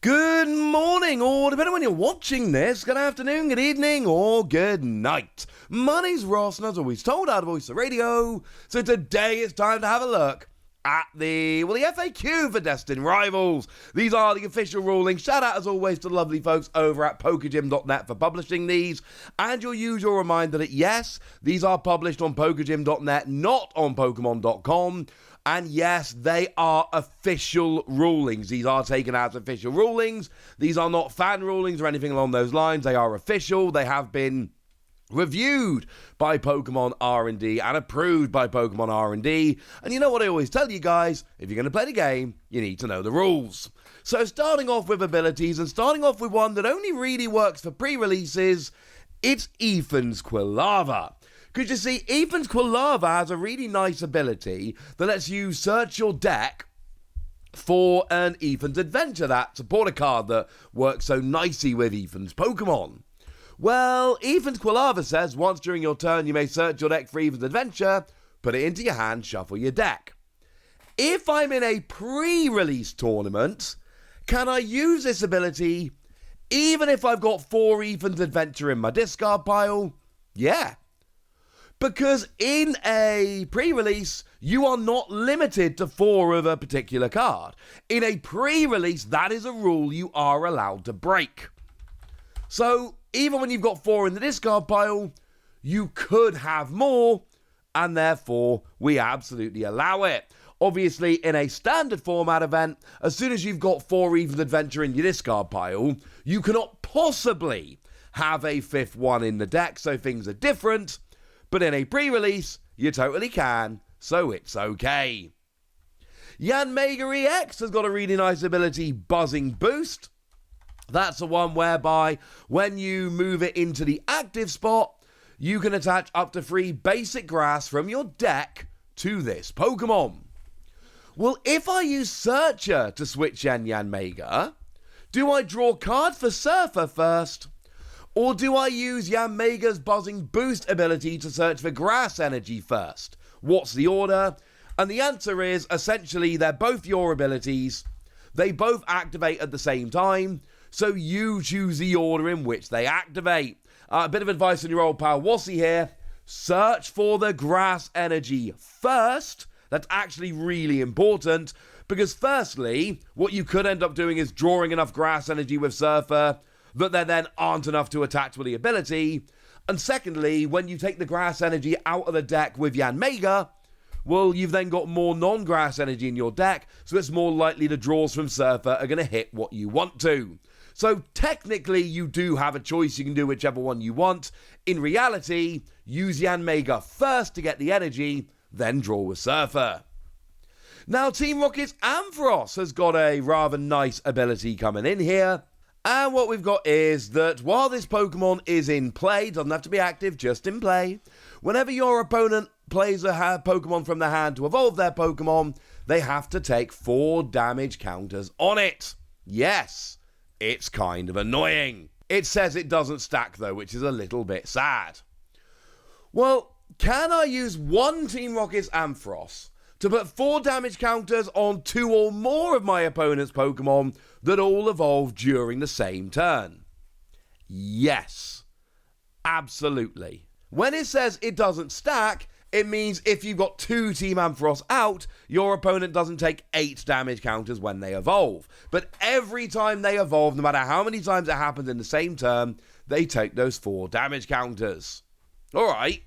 Good morning, or depending on when you're watching this, good afternoon, good evening, or good night. My name's Ross, and as always told, out of Voice of Radio. So today it's time to have a look at the FAQ for Destined Rivals. These are the official rulings. Shout out as always to the lovely folks over at PokeGym.net for publishing these. And your usual reminder that yes, these are published on PokeGym.net, not on Pokemon.com. And yes, they are official rulings. These are taken as official rulings. These are not fan rulings or anything along those lines. They are official. They have been reviewed by Pokemon R&D and approved by Pokemon R&D. And you know what I always tell you guys? If you're going to play the game, you need to know the rules. So starting off with abilities and starting off with one that only really works for pre-releases, it's Ethan's Quilava. Because you see, Ethan's Quilava has a really nice ability that lets you search your deck for an Ethan's Adventure, that supporter card that works so nicely with Ethan's Pokemon. Well, Ethan's Quilava says once during your turn you may search your deck for Ethan's Adventure, put it into your hand, shuffle your deck. If I'm in a pre-release tournament, can I use this ability even if I've got 4 Ethan's Adventure in my discard pile? Yeah. Because in a pre-release, you are not limited to 4 of a particular card. In a pre-release, that is a rule you are allowed to break. So, even when you've got 4 in the discard pile, you could have more, and therefore, we absolutely allow it. Obviously, in a standard format event, as soon as you've got 4 Ethan's Adventure in your discard pile, you cannot possibly have a 5th one in the deck, so things are different. But in a pre-release, you totally can, so it's okay. Yanmega EX has got a really nice ability, Buzzing Boost. That's the one whereby when you move it into the active spot, you can attach up to 3 basic grass from your deck to this Pokemon. Well, if I use Searcher to switch Yanmega, do I draw card for Surfer first? Or do I use Yanmega's Buzzing Boost ability to search for Grass Energy first? What's the order? And the answer is, essentially, they're both your abilities. They both activate at the same time, so you choose the order in which they activate. A bit of advice on your old pal Wassy here. Search for the Grass Energy first. That's actually really important, because firstly, what you could end up doing is drawing enough Grass Energy with Surfer that there then aren't enough to attach with the ability. And secondly, when you take the Grass Energy out of the deck with Yanmega, well, you've then got more non-Grass Energy in your deck, so it's more likely the draws from Surfer are going to hit what you want to. So technically, you do have a choice. You can do whichever one you want. In reality, use Yanmega first to get the energy, then draw with Surfer. Now, Team Rocket's Amphoros has got a rather nice ability coming in here. And what we've got is that while this Pokemon is in play, doesn't have to be active, just in play, whenever your opponent plays a Pokemon from their hand to evolve their Pokemon, they have to take 4 damage counters on it. Yes, it's kind of annoying. It says it doesn't stack though, which is a little bit sad. Well, can I use one Team Rocket's Amphoros to put 4 damage counters on 2 or more of my opponent's Pokemon that all evolve during the same turn? Yes, absolutely. When it says it doesn't stack, it means if you've got 2 Team Amphoros out, your opponent doesn't take 8 damage counters when they evolve. But every time they evolve, no matter how many times it happens in the same turn, they take those 4 damage counters. Alright,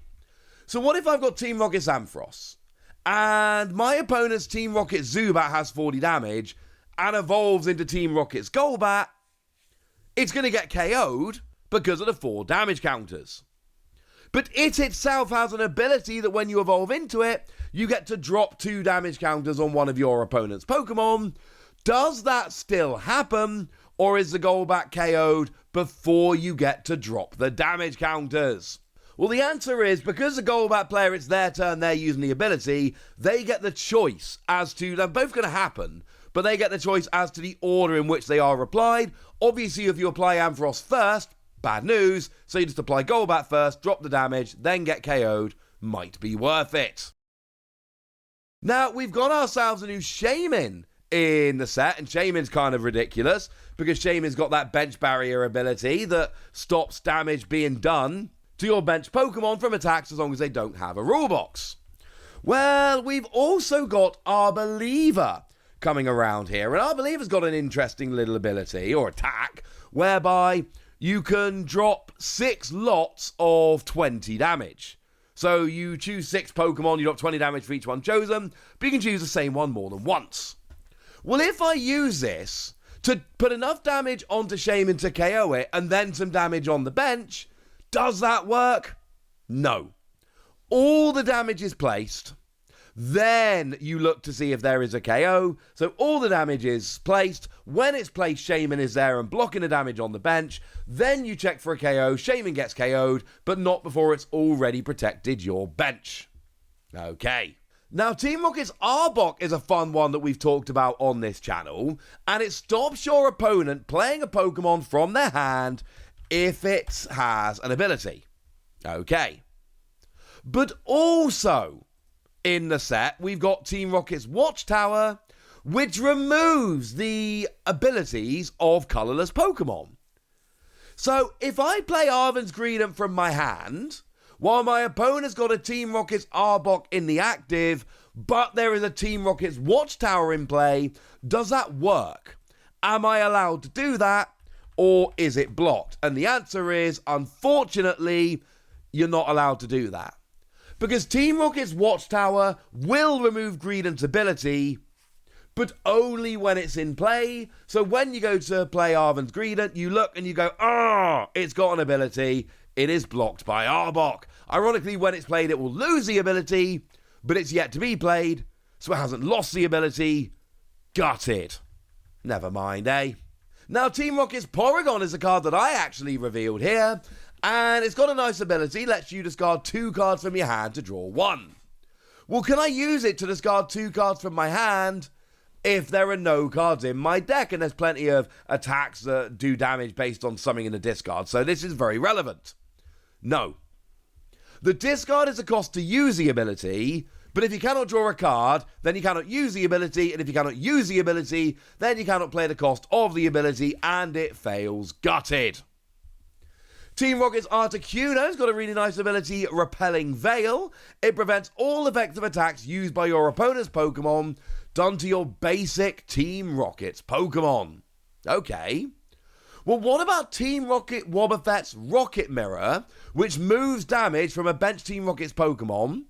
so what if I've got Team Rocket's Amphoros, and my opponent's Team Rocket Zubat has 40 damage and evolves into Team Rocket's Golbat? It's going to get KO'd because of the 4 damage counters. But it itself has an ability that when you evolve into it, you get to drop 2 damage counters on one of your opponent's Pokemon. Does that still happen, or is the Golbat KO'd before you get to drop the damage counters? Well, the answer is, because the Golbat player, it's their turn, they're using the ability, they get the choice as to, they're both going to happen, but they get the choice as to the order in which they are applied. Obviously, if you apply Amphoros first, bad news, so you just apply Golbat first, drop the damage, then get KO'd, might be worth it. Now, we've got ourselves a new Shaymin in the set, and Shaymin's kind of ridiculous because Shaymin's got that bench barrier ability that stops damage being done to your bench Pokemon from attacks as long as they don't have a rule box. Well, we've also got Arbeliever coming around here, and Arbeliever's got an interesting little ability, or attack, whereby you can drop 6 lots of 20 damage. So you choose 6 Pokemon, you drop 20 damage for each one chosen, but you can choose the same one more than once. Well, if I use this to put enough damage onto Shaymin to KO it, and then some damage on the bench, does that work? No. All the damage is placed, then you look to see if there is a KO. So all the damage is placed. When it's placed, Shaymin is there and blocking the damage on the bench. Then you check for a KO. Shaymin gets KO'd, but not before it's already protected your bench. Okay. Now, Team Rocket's Arbok is a fun one that we've talked about on this channel, and it stops your opponent playing a Pokemon from their hand if it has an ability. Okay. But also, in the set, we've got Team Rocket's Watchtower, which removes the abilities of colourless Pokemon. So, if I play Arven's Greedent from my hand, while my opponent's got a Team Rocket's Arbok in the active, but there is a Team Rocket's Watchtower in play, does that work? Am I allowed to do that, or is it blocked? And the answer is, unfortunately, you're not allowed to do that. Because Team Rocket's Watchtower will remove Greedent's ability, but only when it's in play. So when you go to play Arven's Greedent, you look and you go, it's got an ability. It is blocked by Arbok. Ironically, when it's played, it will lose the ability, but it's yet to be played, so it hasn't lost the ability. Gutted. Never mind, eh? Now, Team Rocket's Porygon is a card that I actually revealed here, and it's got a nice ability, lets you discard 2 cards from your hand to draw 1. Well, can I use it to discard 2 cards from my hand if there are no cards in my deck? And there's plenty of attacks that do damage based on something in the discard, so this is very relevant. No. The discard is a cost to use the ability, but if you cannot draw a card, then you cannot use the ability, and if you cannot use the ability, then you cannot play the cost of the ability, and it fails. Gutted. Team Rocket's Articuno's got a really nice ability, Repelling Veil. It prevents all effective attacks used by your opponent's Pokemon done to your basic Team Rocket's Pokemon. Okay. Well, what about Team Rocket Wobbuffet's Rocket Mirror, which moves damage from a bench Team Rocket's Pokemon?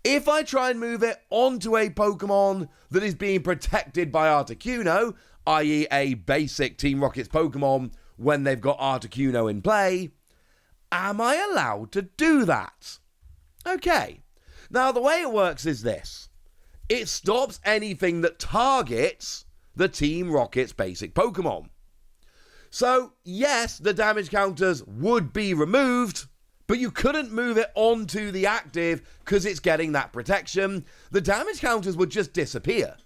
If I try and move it onto a Pokemon that is being protected by Articuno, i.e. a basic Team Rocket's Pokemon when they've got Articuno in play, am I allowed to do that? Okay. Now, the way it works is this. It stops anything that targets the Team Rocket's basic Pokemon. So, yes, the damage counters would be removed, but you couldn't move it onto the active because it's getting that protection. The damage counters would just disappear.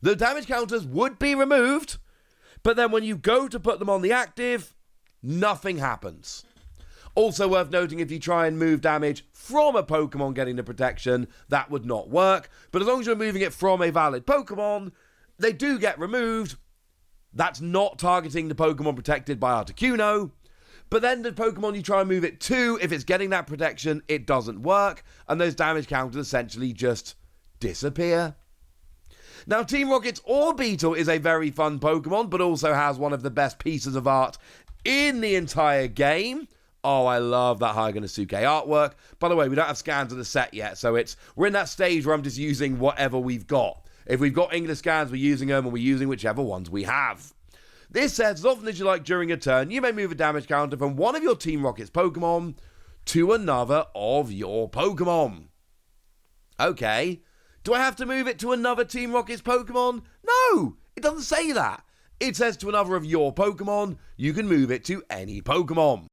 The damage counters would be removed, but then when you go to put them on the active, nothing happens. Also worth noting, if you try and move damage from a Pokemon getting the protection, that would not work. But as long as you're moving it from a valid Pokemon, they do get removed. That's not targeting the Pokemon protected by Articuno. But then the Pokemon you try and move it to, if it's getting that protection, it doesn't work. And those damage counters essentially just disappear. Now, Team Rocket's Orbeetle is a very fun Pokemon, but also has one of the best pieces of art in the entire game. Oh, I love that Haganosuke artwork. By the way, we don't have scans of the set yet, so we're in that stage where I'm just using whatever we've got. If we've got English scans, we're using them, and we're using whichever ones we have. This says, as often as you like during a turn, you may move a damage counter from one of your Team Rocket's Pokemon to another of your Pokemon. Okay. Do I have to move it to another Team Rocket's Pokemon? No, it doesn't say that. It says to another of your Pokemon, you can move it to any Pokemon.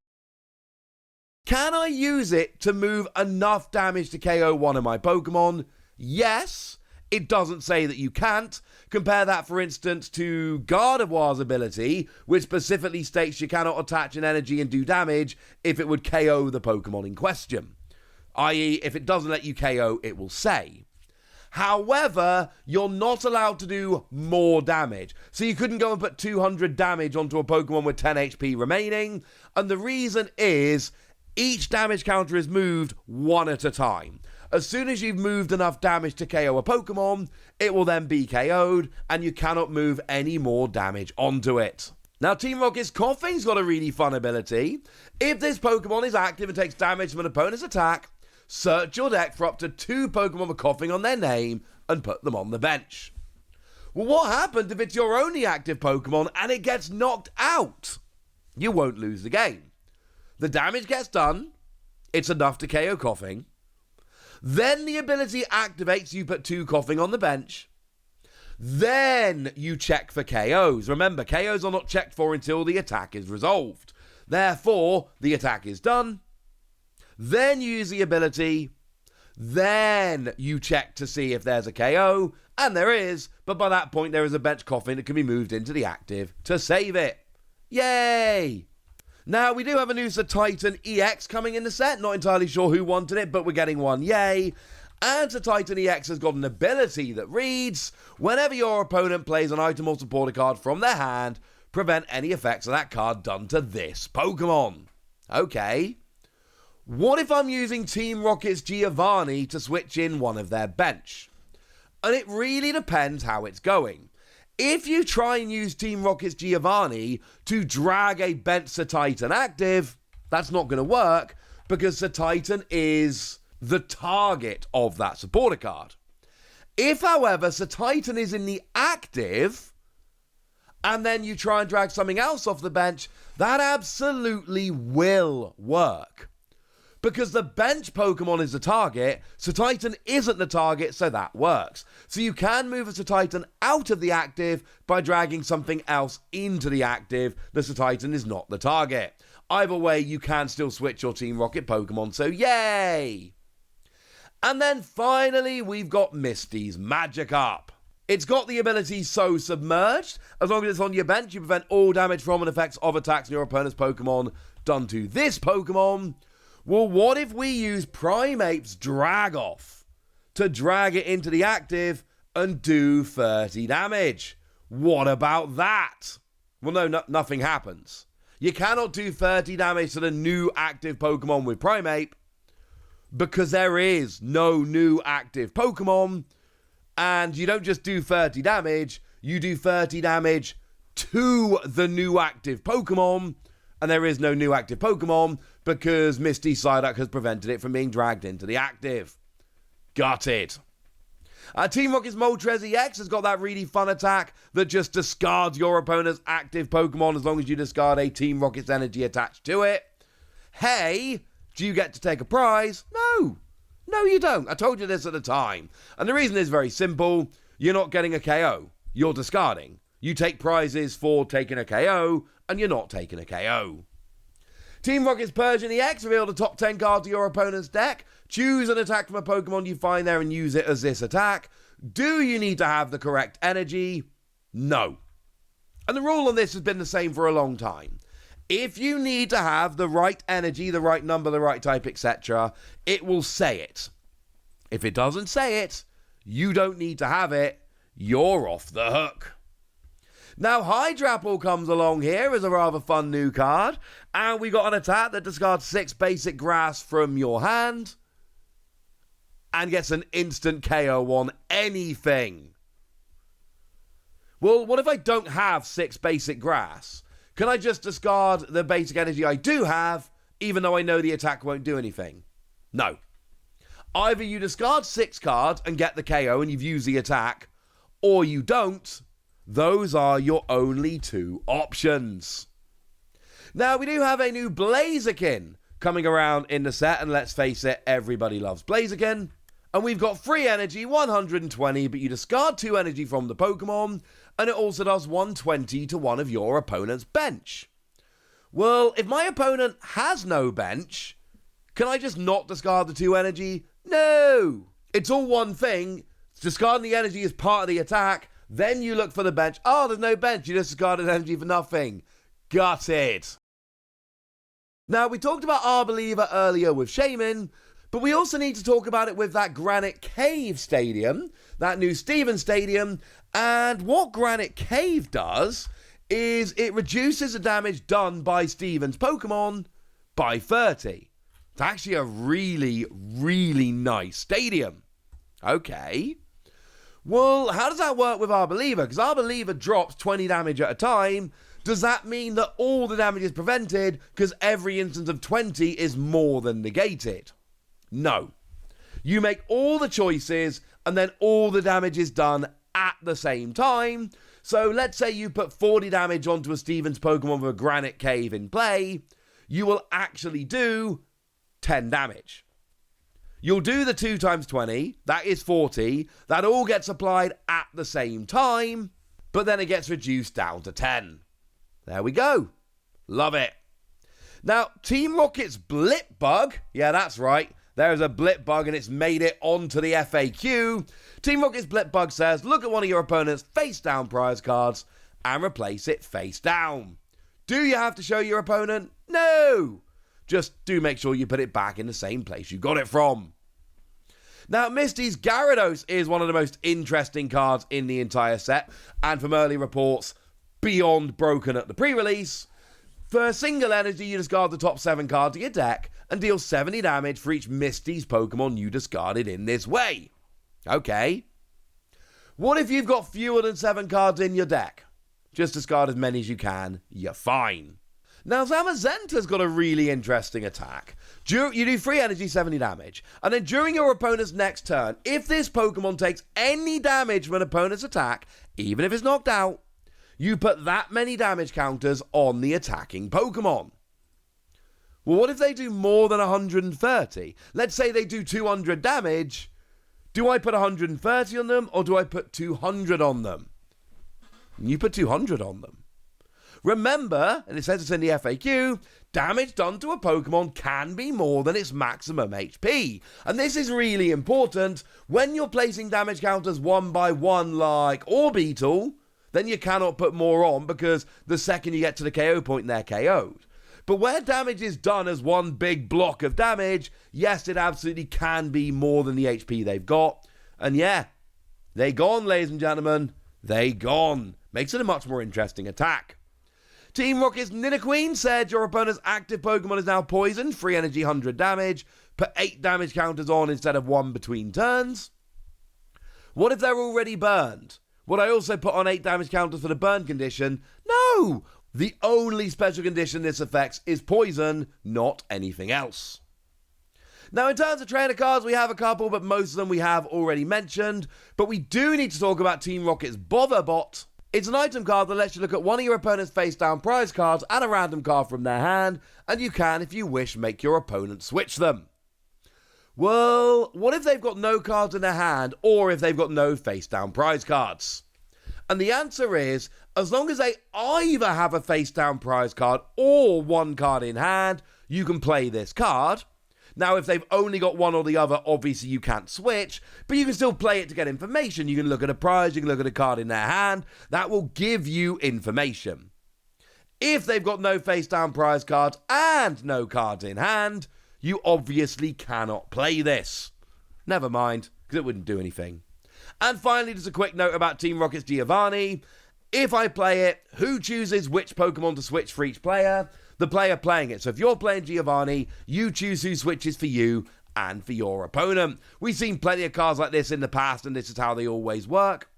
Can I use it to move enough damage to KO one of my Pokemon? Yes. It doesn't say that you can't. Compare that, for instance, to Gardevoir's ability, which specifically states you cannot attach an energy and do damage if it would KO the Pokemon in question. I.e., if it doesn't let you KO, it will say. However, you're not allowed to do more damage. So you couldn't go and put 200 damage onto a Pokemon with 10 HP remaining. And the reason is each damage counter is moved one at a time. As soon as you've moved enough damage to KO a Pokemon, it will then be KO'd, and you cannot move any more damage onto it. Now, Team Rocket's Koffing's got a really fun ability. If this Pokemon is active and takes damage from an opponent's attack, search your deck for up to 2 Pokemon with Koffing on their name and put them on the bench. Well, what happens if it's your only active Pokemon and it gets knocked out? You won't lose the game. The damage gets done. It's enough to KO Koffing. Then the ability activates, you put 2 Koffing on the bench. Then you check for KOs. Remember, KOs are not checked for until the attack is resolved. Therefore, the attack is done. Then you use the ability. Then you check to see if there's a KO. And there is, but by that point there is a bench Koffing that can be moved into the active to save it. Yay! Now, we do have a new Titan EX coming in the set. Not entirely sure who wanted it, but we're getting one. Yay! And Titan EX has got an ability that reads, whenever your opponent plays an item or supporter card from their hand, prevent any effects of that card done to this Pokemon. Okay. What if I'm using Team Rocket's Giovanni to switch in one of their bench? And it really depends how it's going. If you try and use Team Rocket's Giovanni to drag a bench Titan active, that's not going to work because Titan is the target of that supporter card. If, however, Titan is in the active, and then you try and drag something else off the bench, that absolutely will work. Because the bench Pokemon is the target, Titan isn't the target, so that works. So you can move a Titan out of the active by dragging something else into the active. The Titan is not the target. Either way, you can still switch your Team Rocket Pokemon, so yay! And then finally, we've got Misty's Magikarp. It's got the ability So Submerged. As long as it's on your bench, you prevent all damage from and effects of attacks on your opponent's Pokemon done to this Pokemon. Well, what if we use Primeape's Drag Off to drag it into the active and do 30 damage? What about that? Well, no, nothing happens. You cannot do 30 damage to the new active Pokemon with Primeape, because there is no new active Pokemon, and you don't just do 30 damage, you do 30 damage to the new active Pokemon, and there is no new active Pokemon because Misty Psyduck has prevented it from being dragged into the active. Got it. Team Rocket's Moltres EX has got that really fun attack that just discards your opponent's active Pokemon as long as you discard a Team Rocket's energy attached to it. Hey, do you get to take a prize? No. No, you don't. I told you this at the time. And the reason is very simple. You're not getting a KO. You're discarding. You take prizes for taking a KO, and you're not taking a KO. Team Rocket's Persian EX reveal the top 10 cards of your opponent's deck. Choose an attack from a Pokemon you find there and use it as this attack. Do you need to have the correct energy? No. And the rule on this has been the same for a long time. If you need to have the right energy, the right number, the right type, etc., it will say it. If it doesn't say it, you don't need to have it. You're off the hook. Now, Hydrapple comes along here as a rather fun new card, and we got an attack that discards 6 basic grass from your hand and gets an instant KO on anything. Well, what if I don't have 6 basic grass? Can I just discard the basic energy I do have, even though I know the attack won't do anything? No. Either you discard 6 cards and get the KO and you've used the attack, or you don't. Those are your only 2 options. Now, we do have a new Blaziken coming around in the set, and let's face it, everybody loves Blaziken. And we've got free energy, 120, but you discard 2 energy from the Pokemon, and it also does 120 to one of your opponent's bench. Well, if my opponent has no bench, can I just not discard the 2 energy? No! It's all one thing. Discarding the energy is part of the attack. Then you look for the bench. Oh, there's no bench. You just discarded energy for nothing. Got it. Now, we talked about Arbeliever earlier with Shaymin, But we also need to talk about it with that Granite Cave Stadium, that new Steven Stadium, and what Granite Cave does is it reduces the damage done by Steven's Pokemon by 30. It's actually a really, really nice stadium. Okay. Well, how does that work with Arbeleaver? Because Arbeleaver drops 20 damage at a time. Does that mean that all the damage is prevented because every instance of 20 is more than negated? No. You make all the choices and then all the damage is done at the same time. So let's say you put 40 damage onto a Steven's Pokemon with a Granite Cave in play. You will actually do 10 damage. You'll do the 2 times 20, that is 40. That all gets applied at the same time, but then it gets reduced down to 10. There we go. Love it. Now, Team Rocket's Blipbug, yeah, that's right. There's a Blipbug and it's made it onto the FAQ. Team Rocket's Blipbug says, look at one of your opponent's face-down prize cards and replace it face down. Do you have to show your opponent? No! Just do make sure you put it back in the same place you got it from. Now, Misty's Gyarados is one of the most interesting cards in the entire set, and from early reports, beyond broken at the pre-release. For single energy, you discard the top 7 cards of your deck and deal 70 damage for each Misty's Pokemon you discarded in this way. Okay. What if you've got fewer than 7 cards in your deck? Just discard as many as you can, you're fine. Now, Zamazenta's got a really interesting attack. You do 3 energy, 70 damage, and then during your opponent's next turn, if this Pokemon takes any damage from an opponent's attack, even if it's knocked out, you put that many damage counters on the attacking Pokemon. Well, what if they do more than 130? Let's say they do 200 damage. Do I put 130 on them, or do I put 200 on them? You put 200 on them. Remember, and it says it's in the FAQ, damage done to a Pokemon can be more than its maximum HP. And this is really important. When you're placing damage counters one by one like Orbeetle, then you cannot put more on because the second you get to the KO point, they're KO'd. But where damage is done as one big block of damage, yes, it absolutely can be more than the HP they've got. And yeah, they gone, ladies and gentlemen. They gone. Makes it a much more interesting attack. Team Rocket's Nidoking said your opponent's active Pokemon is now poisoned, 3 energy, 100 damage. Put 8 damage counters on instead of 1 between turns. What if they're already burned? Would I also put on 8 damage counters for the burn condition? No! The only special condition this affects is poison, not anything else. Now, in terms of trainer cards, we have a couple, but most of them we have already mentioned. But we do need to talk about Team Rocket's Botherbot. It's an item card that lets you look at one of your opponent's face-down prize cards and a random card from their hand, and you can, if you wish, make your opponent switch them. Well, what if they've got no cards in their hand, or if they've got no face-down prize cards? And the answer is, as long as they either have a face-down prize card or 1 card in hand, you can play this card. Now, if they've only got one or the other, obviously you can't switch, but you can still play it to get information. You can look at a prize, you can look at a card in their hand. That will give you information. If they've got no face-down prize cards and no cards in hand, you obviously cannot play this. Never mind, because it wouldn't do anything. And finally, just a quick note about Team Rocket's Giovanni. If I play it, who chooses which Pokemon to switch for each player? The player playing it. So if you're playing Giovanni, you choose who switches for you and for your opponent. We've seen plenty of cards like this in the past, and this is how they always work.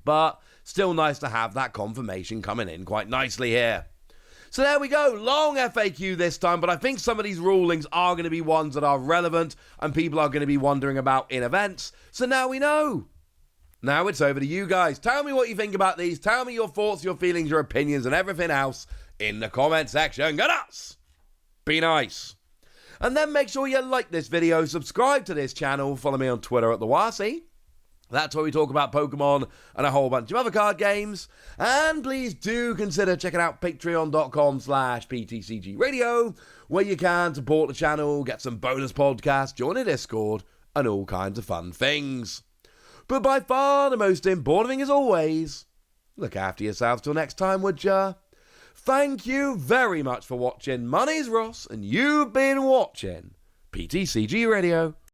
But still nice to have that confirmation coming in quite nicely here. So there we go, long FAQ this time, but I think some of these rulings are going to be ones that are relevant and people are going to be wondering about in events. So now we know. Now it's over to you guys. Tell me what you think about these. Tell me your thoughts, your feelings, your opinions, and everything else in the comment section. Go nuts! Be nice. And then make sure you like this video, subscribe to this channel, follow me on Twitter at the Wasi. That's where we talk about Pokemon and a whole bunch of other card games. And please do consider checking out patreon.com/PTCG Radio, where you can support the channel, get some bonus podcasts, join a Discord, and all kinds of fun things. But by far the most important thing, as always, look after yourselves till next time, would ya? Thank you very much for watching. My name's Ross, and you've been watching PTCG Radio.